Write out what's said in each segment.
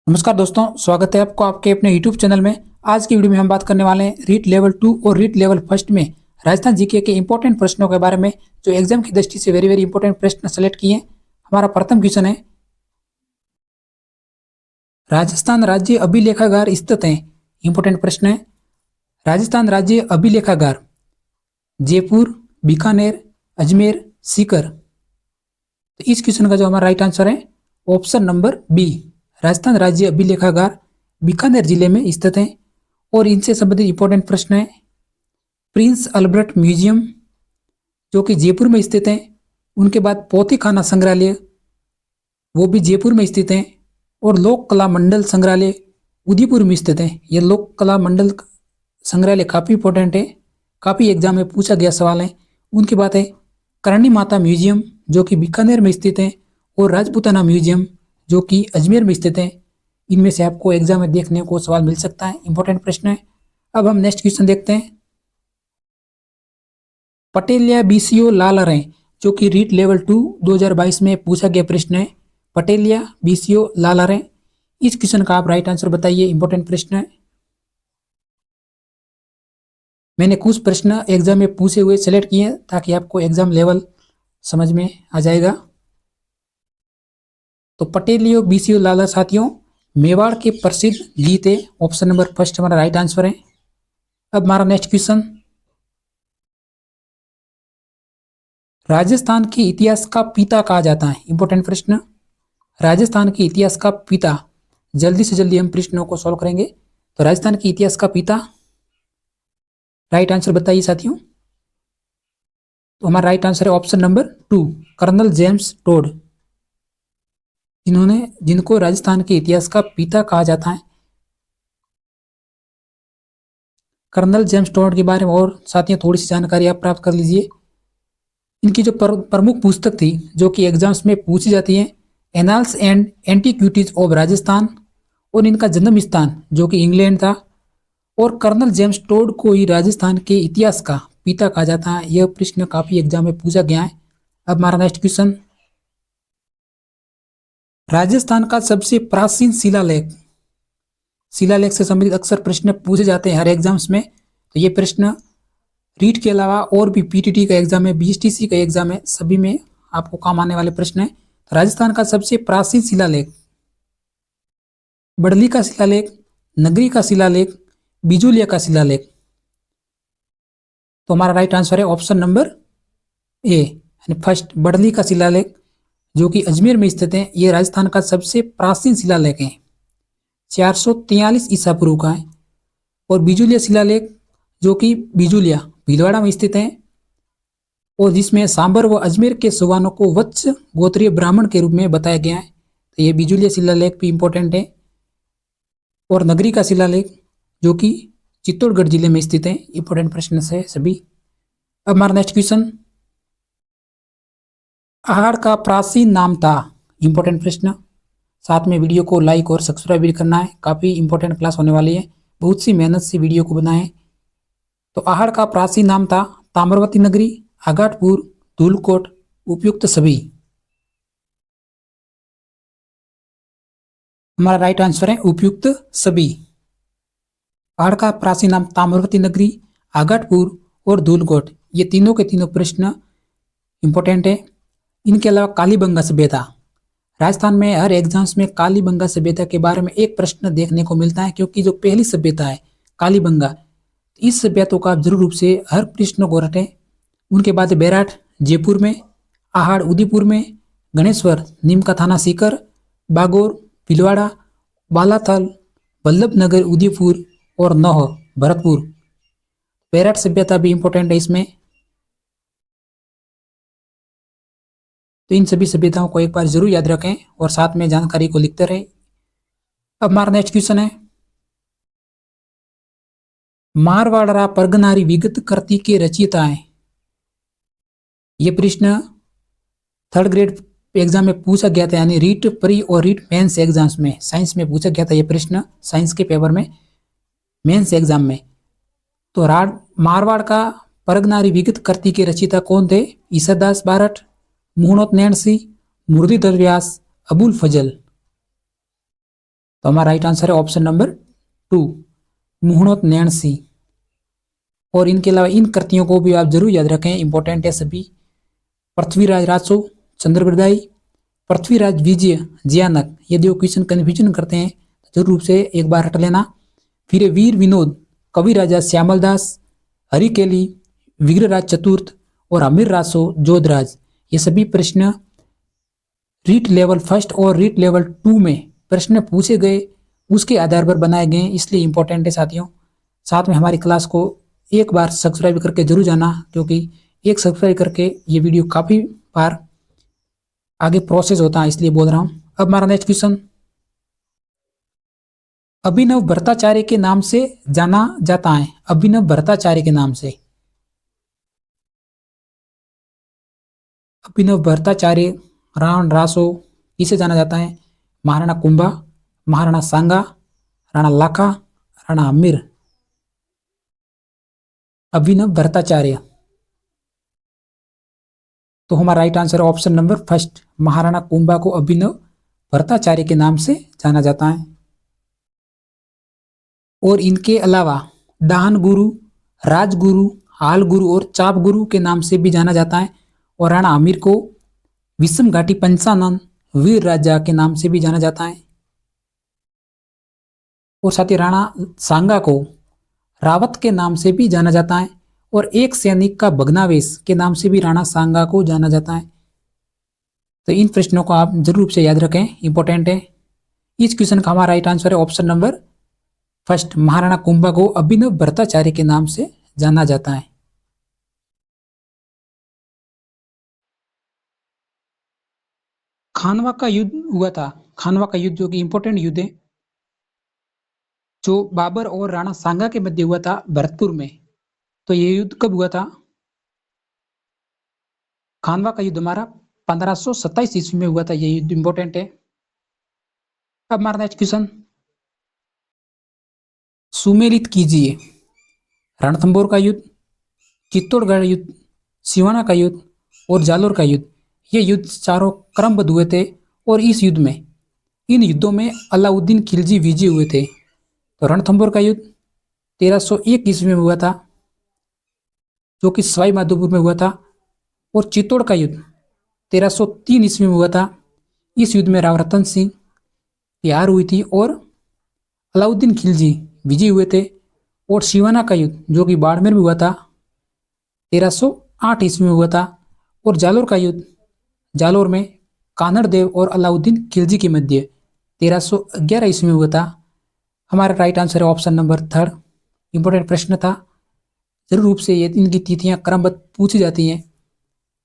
नमस्कार दोस्तों, स्वागत है आपको आपके अपने YouTube चैनल में। आज की वीडियो में हम बात करने वाले हैं रीट लेवल 2 और रीट लेवल फर्स्ट में राजस्थान जीके के इंपॉर्टेंट प्रश्नों के बारे में, जो एग्जाम की दृष्टि से वेरी इंपॉर्टेंट प्रश्न सेलेक्ट किए। हमारा प्रथम क्वेश्चन है, राजस्थान राज्य अभिलेखागार स्थित है। इंपॉर्टेंट प्रश्न है, राजस्थान राज्य अभिलेखागार जयपुर, बीकानेर, अजमेर, सीकर। तो इस क्वेश्चन का जो हमारा राइट आंसर है ऑप्शन नंबर बी, राजस्थान राज्य अभिलेखागार बीकानेर जिले में स्थित है। और इनसे संबंधित इंपॉर्टेंट प्रश्न है, प्रिंस अल्बर्ट म्यूजियम जो कि जयपुर में स्थित है। उनके बाद पोथीखाना संग्रहालय वो भी जयपुर में स्थित है। और लोक कला मंडल संग्रहालय उदयपुर में स्थित है। यह लोक कला मंडल संग्रहालय काफ़ी इंपॉर्टेंट है, काफ़ी एग्जाम में पूछा गया सवाल है। उनकी बात है करणी माता म्यूजियम जो कि बीकानेर में स्थित है, और राजपूताना म्यूजियम जो कि अजमेर में स्थित है। इनमें से आपको एग्जाम में देखने को सवाल मिल सकता है, इंपॉर्टेंट प्रश्न है। अब हम नेक्स्ट क्वेश्चन देखते हैं, पटेलिया बीसीओ लालरें जो कि रीट लेवल 2 2022 में पूछा गया प्रश्न है। पटेलिया बीसीओ लालरें, इस क्वेश्चन का आप राइट आंसर बताइए, इंपॉर्टेंट प्रश्न है। मैंने कुछ प्रश्न एग्जाम में पूछे हुए सेलेक्ट किए ताकि आपको एग्जाम लेवल समझ में आ जाएगा। तो पटेलियो बीसीओ लाला साथियों मेवाड़ के प्रसिद्ध गीत है। ऑप्शन नंबर फर्स्ट हमारा राइट आंसर है। अब हमारा नेक्स्ट क्वेश्चन, राजस्थान के इतिहास का पिता कहा जाता है। इंपॉर्टेंट प्रश्न, राजस्थान के इतिहास का पिता। जल्दी से जल्दी हम प्रश्नों को सॉल्व करेंगे। तो राजस्थान के इतिहास का पिता, राइट आंसर बताइए साथियों। तो हमारा राइट आंसर है option number 2, colonel James Tod, जिनको राजस्थान के इतिहास का पिता कहा जाता है। कर्नल जेम्स टोड के बारे में और साथियों थोड़ी सी जानकारी आप प्राप्त कर लीजिए। इनकी जो प्रमुख पुस्तक थी जो कि एग्जाम्स में पूछी जाती है, annals and antiquities of Rajasthan, और इनका जन्म स्थान जो कि इंग्लैंड था। और कर्नल जेम्स टोड को ही राजस्थान के इतिहास का पिता कहा जाता है। यह प्रश्न काफी एग्जाम में पूछा गया है। अब हमारा नेक्स्ट क्वेश्चन, राजस्थान का सबसे प्राचीन शिलालेख। शिलालेख से संबंधित अक्सर प्रश्न पूछे जाते हैं हर एग्जाम्स में। तो ये प्रश्न रीट के अलावा और भी पीटीटी का एग्जाम है, बीएसटीसी का एग्जाम है, सभी में आपको काम आने वाले प्रश्न है। राजस्थान का सबसे प्राचीन शिलालेख, बड़ली का शिलालेख, नगरी का शिलालेख, बिजुलिया का शिलालेख। तो हमारा राइट आंसर है ऑप्शन नंबर ए, यानी फर्स्ट, बड़ली का शिलालेख जो कि अजमेर में स्थित है। यह राजस्थान का सबसे प्राचीन शिलालेख है, 443 ईसा पूर्व का है। और बिजुलिया शिलालेख जो कि बिजुलिया भीलवाड़ा में स्थित है, और जिसमें सांबर व अजमेर के सुवानों को वत्स गोत्रीय ब्राह्मण के रूप में बताया गया है। तो ये बिजुलिया शिलालेख भी इंपॉर्टेंट है। और नगरी का शिलालेख जो कि चित्तौड़गढ़ जिले में स्थित है। इंपॉर्टेंट प्रश्न है सभी। अब हमारा नेक्स्ट क्वेश्चन, आहड़ का प्राचीन नाम था। इंपॉर्टेंट प्रश्न, साथ में वीडियो को लाइक और सब्सक्राइब भी करना है, काफ़ी इंपॉर्टेंट क्लास होने वाली है, बहुत सी मेहनत से वीडियो को बनाए। तो आहड़ का प्राचीन नाम था ताम्रवती नगरी, आगाटपुर, धूलकोट, उपयुक्त सभी। हमारा राइट आंसर है उपयुक्त सभी। आहड़ का प्राचीन नाम ताम्रवती नगरी, आगाटपुर और धूलकोट, ये तीनों के तीनों प्रश्न इंपॉर्टेंट है। इनके अलावा कालीबंगा सभ्यता, राजस्थान में हर एग्जाम्स में कालीबंगा सभ्यता के बारे में एक प्रश्न देखने को मिलता है, क्योंकि जो पहली सभ्यता है कालीबंगा, इस सभ्यता को आप जरूर रूप से हर प्रश्न को रटें। उनके बाद बैराट जयपुर में, आहड़ उदयपुर में, गणेश्वर नीमका थाना सीकर, बागोर भीलवाड़ा, बालाथल वल्लभनगर उदयपुर, और नौह भरतपुर। बैराट सभ्यता भी इंपॉर्टेंट है इसमें। तो इन सभी सभ्यताओं को एक बार जरूर याद रखें और साथ में जानकारी को लिखते रहें। अब हमारा नेक्स्ट क्वेश्चन है, मारवाड़ा परगनारी विगत कृति के रचयिता है। ये प्रश्न थर्ड ग्रेड एग्जाम में पूछा गया था, यानी रीट प्री और रीट मेंस एग्जाम्स में साइंस में पूछा गया था ये प्रश्न, साइंस के पेपर में मेंस एग्जाम में। तो मारवाड़ का परगनारी विगत कृति के रचयिता कौन थे? ईसादास बारठ, मुहणोत नैणसी, मुरलीधर व्यास, अबुल फजल। तो हमारा राइट आंसर है ऑप्शन नंबर 2, मुहणोत नैण सिंह। और इनके अलावा इन कृतियों को भी आप जरूर याद रखें, इंपॉर्टेंट है सभी। पृथ्वीराज रासो चंद्रप्रदायी, पृथ्वीराज विजय जियानक, यदि वो क्वेश्चन कन्फ्यूजन करते हैं तो जरूर रूप से एक बार हट लेना। फिर वीर विनोद कवि राजा श्यामलदास, हरिकेली विग्रहराज चतुर्थ और अमीर रासो जोधराज, ये सभी प्रश्न रीट लेवल फर्स्ट और रीट लेवल 2 में प्रश्न पूछे गए, उसके आधार पर बनाए गए, इसलिए इंपॉर्टेंट है साथियों। साथ में हमारी क्लास को एक बार सब्सक्राइब करके जरूर जाना, क्योंकि एक सब्सक्राइब करके ये वीडियो काफ़ी बार आगे प्रोसेस होता है, इसलिए बोल रहा हूँ। अब हमारा नेक्स्ट क्वेश्चन, अभिनव भट्टाचार्य के नाम से जाना जाता है। अभिनव भट्टाचार्य के नाम से, अभिनव भट्टाचार्य राण रासो किसे जाना जाता है? महाराणा कुंभा, महाराणा सांगा, राणा लाखा, राणा अमीर। अभिनव भट्टाचार्य, तो हमारा right answer option number first, Maharana Kumbha को अभिनव भट्टाचार्य के नाम से जाना जाता है। और इनके अलावा दान गुरु, राजगुरु, हाल गुरु और चाप गुरु के नाम से भी जाना जाता है। और राणा अमीर को विषम घाटी पंचानन वीर राजा के नाम से भी जाना जाता है। और साथ ही राणा सांगा को रावत के नाम से भी जाना जाता है। और एक सैनिक का भग्नावेश के नाम से भी राणा सांगा को जाना जाता है। तो इन प्रश्नों को आप जरूर रूप से याद रखें, इंपॉर्टेंट है। इस क्वेश्चन का हमारा राइट आंसर है option number first, Maharana Kumbha को अभिनव भट्टाचार्य के नाम से जाना जाता है। खानवा का युद्ध हुआ था। खानवा का युद्ध जो कि इंपॉर्टेंट युद्ध है, जो बाबर और राणा सांगा के मध्य हुआ था भरतपुर में। तो ये युद्ध कब हुआ था? खानवा का युद्ध हमारा 1527 ईस्वी में हुआ था। ये युद्ध इंपॉर्टेंट है। अब हमारा नेक्स्ट क्वेश्चन, सुमेलित कीजिए रणथंभौर का युद्ध, चित्तौड़गढ़ युद्ध, सिवाना का युद्ध और जालोर का युद्ध। ये युद्ध चारों क्रमबद्ध हुए थे। और इस युद्ध में, इन युद्धों में अलाउद्दीन खिलजी विजयी हुए थे। तो रणथंभौर का युद्ध 1301 ईस्वी में हुआ था, जो कि सवाई माधोपुर में हुआ था। और चित्तौड़ का युद्ध 1303 ईस्वी में हुआ था। इस युद्ध में राव रतन सिंह की हार हुई थी और अलाउद्दीन खिलजी विजयी हुए थे। और सिवाना का युद्ध जो कि बाड़मेर में हुआ था 1308 ईस्वी में हुआ था। और जालोर का युद्ध जालोर में कान्हड़ देव और अलाउद्दीन खिलजी के मध्य 1311 ईस्वी में हुआ था। हमारा राइट आंसर है ऑप्शन नंबर थर्ड, इंपॉर्टेंट प्रश्न था, जरूर रूप से ये इनकी तिथियां क्रमबद्ध पूछी जाती हैं।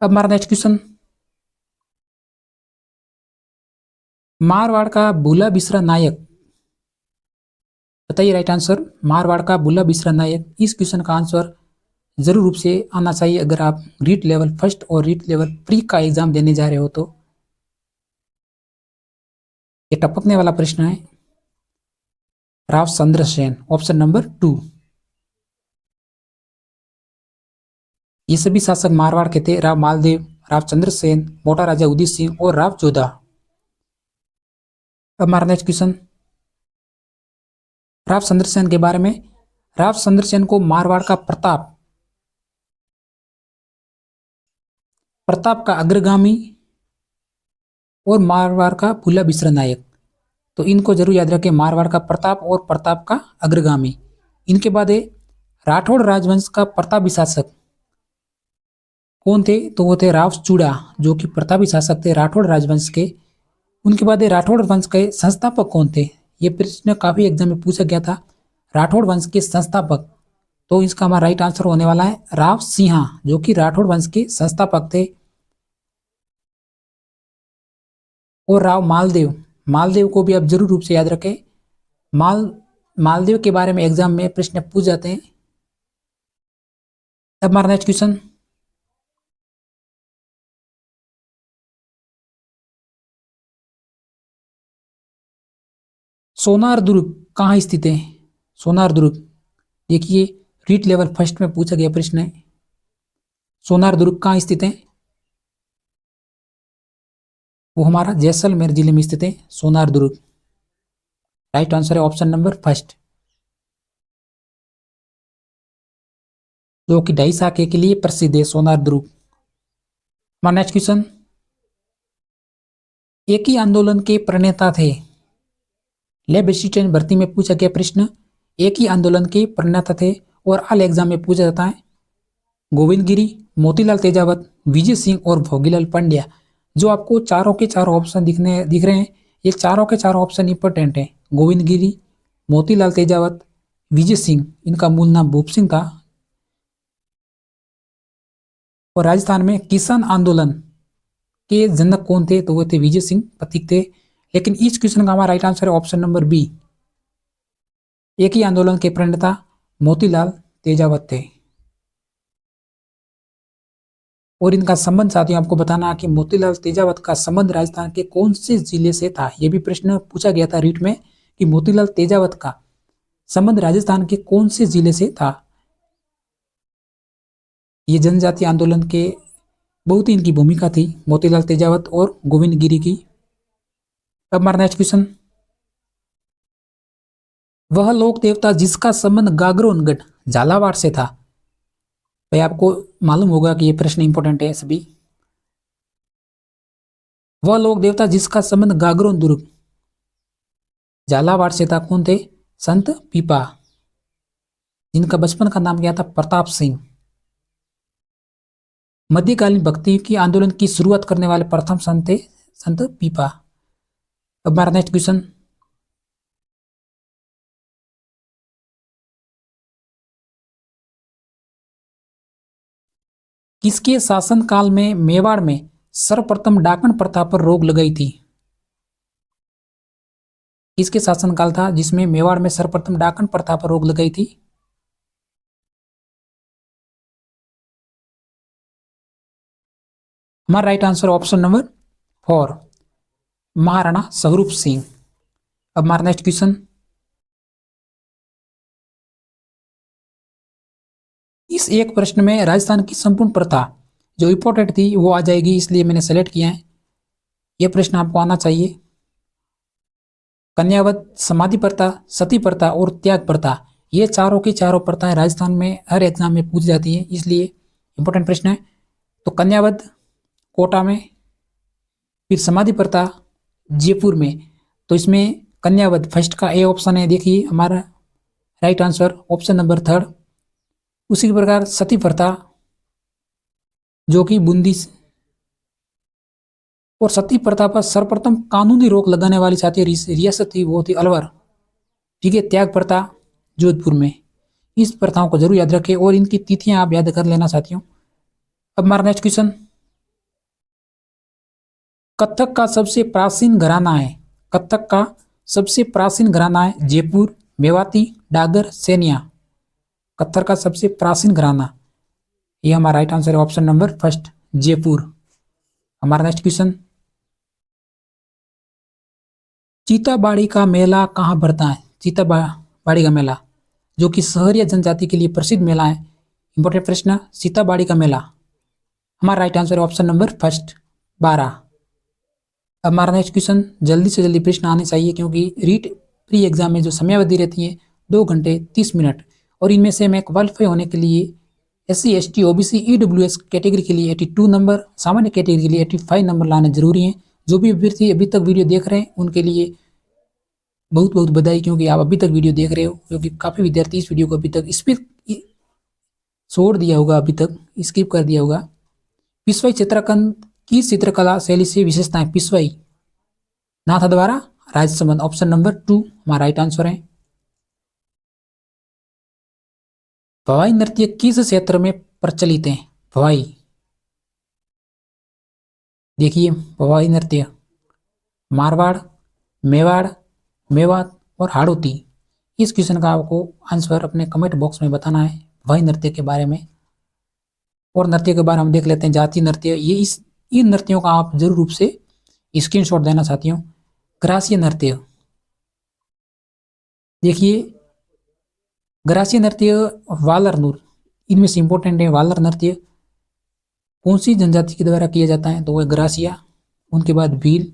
अब हमारा नेक्स्ट क्वेश्चन, मारवाड़ का भूला बिसरा नायक, बताइए राइट आंसर। मारवाड़ का भूला बिसरा नायक, इस क्वेश्चन का आंसर जरूर रूप से आना चाहिए अगर आप रीट लेवल फर्स्ट और रीट लेवल प्री का एग्जाम देने जा रहे हो तो। ये टपकने वाला प्रश्न है। Rao Chandrasen, option number 2। ये सभी शासक मारवाड़ के थे, राव मालदेव, राव चंद्रसेन, मोटा राजा उदित सिंह और राव जोधा। अब हमारा नेक्स्ट क्वेश्चन, राव चंद्रसेन के बारे में। राव चंद्रसेन को मारवाड़ का प्रताप का अग्रगामी और मारवाड़ का भूला बिसरा नायक, तो इनको जरूर याद रखें, मारवाड़ का प्रताप और प्रताप का अग्रगामी। इनके बाद है राठौड़ राजवंश का प्रतापी शासक कौन थे? तो वो थे राव चूड़ा, जो कि प्रतापी शासक थे राठौड़ राजवंश के। उनके बाद राठौड़ वंश के संस्थापक कौन थे? ये प्रश्न काफी एग्जाम में पूछा गया था। राठौड़ वंश के संस्थापक, तो इसका हमारा राइट आंसर होने वाला है राव सिंहा, जो कि राठौड़ वंश के संस्थापक थे। और राव मालदेव, मालदेव को भी आप जरूर रूप से याद रखें। मालदेव के बारे में एग्जाम में प्रश्न पूछ जाते हैं। अब हमारा नेक्स्ट क्वेश्चन, सोनार दुर्ग कहाँ स्थित है? सोनार दुर्ग, देखिए रीट लेवल फर्स्ट में पूछा गया प्रश्न है। सोनार दुर्ग कहाँ स्थित है? वो हमारा जैसलमेर जिले में स्थित है सोनार दुर्ग। राइट आंसर है ऑप्शन नंबर फर्स्ट, जो कि ढाई साके के लिए प्रसिद्ध है, सोनार ध्रुव। हमारा नेक्स्ट क्वेश्चन, एक ही आंदोलन के प्रणेता थे। लैब असिस्टेंट भर्ती में पूछा गया प्रश्न, एक ही आंदोलन के प्रणेता थे और आल एग्जाम में पूछा जाता है। गोविंद गिरी, मोतीलाल तेजावत, विजय सिंह और भोगीलाल पांड्या। जो आपको चारों के चारों ऑप्शन दिख रहे हैं, ये चारों के चारों ऑप्शन इंपॉर्टेंट हैं। गोविंद गिरी, मोतीलाल तेजावत, विजय सिंह, इनका मूल नाम भूप सिंह था और राजस्थान में किसान आंदोलन के जनक कौन थे, तो वो थे विजय सिंह पथिक थे। लेकिन इस क्वेश्चन का हमारा राइट आंसर है ऑप्शन नंबर बी, एक ही आंदोलन के प्रणेता मोतीलाल तेजावत थे। और इनका संबंध साथियों आपको बताना कि मोतीलाल तेजावत का संबंध राजस्थान के कौन से जिले से था। यह भी प्रश्न पूछा गया था रीट में कि मोतीलाल तेजावत का संबंध राजस्थान के कौन से जिले से था। ये जनजाति आंदोलन के बहुत ही इनकी भूमिका थी, मोतीलाल तेजावत और गोविंद गिरी की। अब हमारा नेक्स्ट क्वेश्चन, वह लोक देवता जिसका संबंध गागरोनगढ़ झालावाड़ से था। भाई आपको मालूम होगा कि यह प्रश्न इंपॉर्टेंट है सभी। वह लोक देवता जिसका संबंध गागरोन दुर्ग झालावाड़ से था, कौन थे? संत पीपा, जिनका बचपन का नाम क्या था? प्रताप सिंह। मध्यकालीन भक्ति की आंदोलन की शुरुआत करने वाले प्रथम संत थे संत पीपा। अब हमारा नेक्स्ट क्वेश्चन, किसके शासनकाल में मेवाड़ में सर्वप्रथम डाकन प्रथा पर रोक लगाई थी? किसके शासनकाल था जिसमें मेवाड़ में सर्वप्रथम डाकन प्रथा पर रोक लगाई थी? हमारा right answer option number 4, Maharana Swaroop Singh. अब हमारा नेक्स्ट क्वेश्चन, इस एक प्रश्न में राजस्थान की संपूर्ण प्रथा जो इंपॉर्टेंट थी वो आ जाएगी, इसलिए मैंने सेलेक्ट किया है। यह प्रश्न आपको आना चाहिए। कन्यावत, समाधि प्रथा, सती प्रथा और त्याग प्रथा, ये चारों की चारों प्रथाएं राजस्थान में हर एग्जाम में पूछी जाती हैं, इसलिए इंपॉर्टेंट प्रश्न है। तो कन्यावत कोटा में, फिर समाधि प्रथा जयपुर में। तो इसमें कन्यावत फर्स्ट का ए ऑप्शन है, देखिए हमारा राइट आंसर ऑप्शन नंबर 3। उसी प्रकार सती प्रथा जो कि बूंदी, और सती प्रथा पर सर्वप्रथम कानूनी रोक लगाने वाली साथी रियासत थी, वो थी अलवर। ठीक है, त्याग प्रथा जोधपुर में। इस प्रथाओं को जरूर याद रखें और इनकी तिथियां आप याद कर लेना साथियों। अब हमारा नेक्स्ट क्वेश्चन, कथक का सबसे प्राचीन घराना है। कथक का सबसे प्राचीन घराना है जयपुर, मेवाती, डागर, सैनिया। कथक का सबसे प्राचीन घराना, ये हमारा राइट आंसर है ऑप्शन नंबर फर्स्ट, जयपुर। हमारा नेक्स्ट क्वेश्चन, चीताबाड़ी का मेला कहाँ भरता है? चीताबाड़ी का मेला जो कि सहरिया जनजाति के लिए प्रसिद्ध मेला है। इंपॉर्टेंट प्रश्न, सीताबाड़ी का मेला। हमारा right answer option number first, 12। अब हमारा नेक्स्ट क्वेश्चन, जल्दी से जल्दी प्रश्न आने चाहिए क्योंकि रीट प्री एग्जाम में जो समयावधि रहती है 2 घंटे 30 मिनट, और इनमें से मैं क्वालिफाई होने के लिए SC ST OBC EWS category के लिए 82 नंबर, सामान्य कैटेगरी के लिए 85 नंबर लाने जरूरी हैं। जो भी अभ्यर्थी अभी तक वीडियो देख रहे हैं उनके लिए बहुत बहुत बधाई, क्योंकि आप अभी तक वीडियो देख रहे हो, क्योंकि काफ़ी विद्यार्थी इस वीडियो को अभी तक स्किप छोड़ दिया होगा, अभी तक स्किप कर दिया होगा। पिछवाई चित्रकंद की चित्रकला शैली से विशेषताएं। पिछवाई नाथा द्वारा राजसमंद, ऑप्शन नंबर 2 हमारा राइट आंसर है। भवाई नृत्य किस क्षेत्र में प्रचलित है? भवाई, देखिए भवाई नृत्य मारवाड़, मेवाड़, मेवात और हाड़ौती। इस क्वेश्चन का आपको आंसर अपने कमेंट बॉक्स में बताना है भवाई नृत्य के बारे में। और नृत्य के बारे में हम देख लेते हैं, जाति नृत्य। ये इन नृत्यों का आप जरूर रूप से स्क्रीनशॉट देना साथियों। ग्रासीय नृत्य, देखिए ग्रासीय नृत्य वालर नूर, इनमें से इंपॉर्टेंट है। वालर नृत्य कौन सी जनजाति के द्वारा किया जाता है? तो वह ग्रासिया। उनके बाद भील,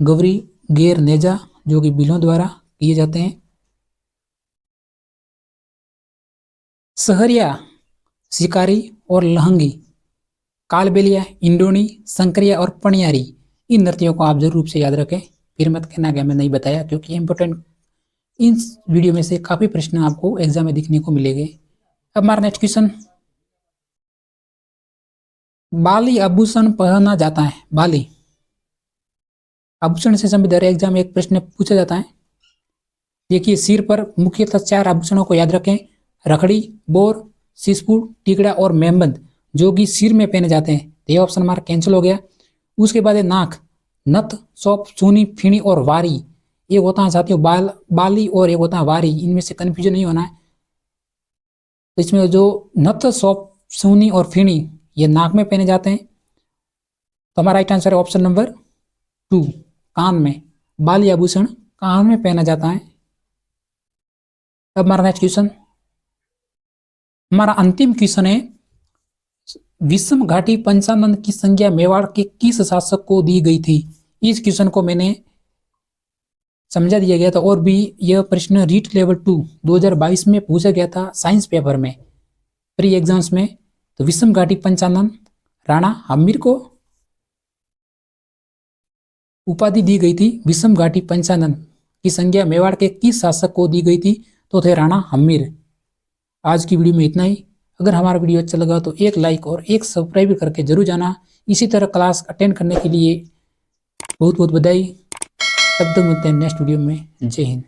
गवरी, गेर, नेजा जो कि भीलों द्वारा किए जाते हैं। सहरिया, शिकारी और लहंगी, कालबेलिया, इंडोनी, संकरिया और पनियारी, इन नृत्यों को आप जरूर रूप से याद रखें। फिर मत कहना कि हमें नहीं बताया, क्योंकि इंपॉर्टेंट इन वीडियो में से काफी प्रश्न आपको एग्जाम में दिखने को मिलेंगे। अब हमारा नेक्स्ट क्वेश्चन, बाली आभूषण पहना जाता है। बाली आभूषण से संबंधित एग्जाम में एक प्रश्न पूछा जाता है। देखिए, सिर पर मुख्यतः 4 आभूषणों को याद रखें, रखड़ी, बोर, सिसपुर, टिकड़ा और मेहबंद, जो कि सिर में पहने जाते हैं। तो ये ऑप्शन हमारा कैंसिल हो गया। उसके बाद है नाक, नथ, सौंप, चूनी, फीणी और वारी। एक होता है साथियों बाली और एक होता है वारी, इनमें से कंफ्यूजन नहीं होना है। तो इसमें जो नथ, सौंप, सूनी और फीणी ये नाक में पहने जाते हैं। तो हमारा राइट आंसर है ऑप्शन नंबर 2, कान में। बाली आभूषण कान में पहना जाता है। अब हमारा नेक्स्ट क्वेश्चन, हमारा अंतिम क्वेश्चन है, विषम घाटी पंचानन की संज्ञा मेवाड़ के किस शासक को दी गई थी। इस क्वेश्चन को मैंने समझा दिया गया था, और भी यह प्रश्न रीट लेवल 2 2022 में पूछा गया था साइंस पेपर में, प्री एग्जाम्स में। तो विषम घाटी पंचानन राणा हम्मीर को उपाधि दी गई थी। विषम घाटी पंचानन की संज्ञा मेवाड़ के किस शासक को दी गई थी, तो थे राणा हम्मीर। आज की वीडियो में इतना ही। अगर हमारा वीडियो अच्छा लगा तो एक लाइक और एक सब्सक्राइब करके जरूर जाना। इसी तरह क्लास अटेंड करने के लिए बहुत बहुत बधाई। तब तक मिलते हैं नेक्स्ट वीडियो में। जय हिंद।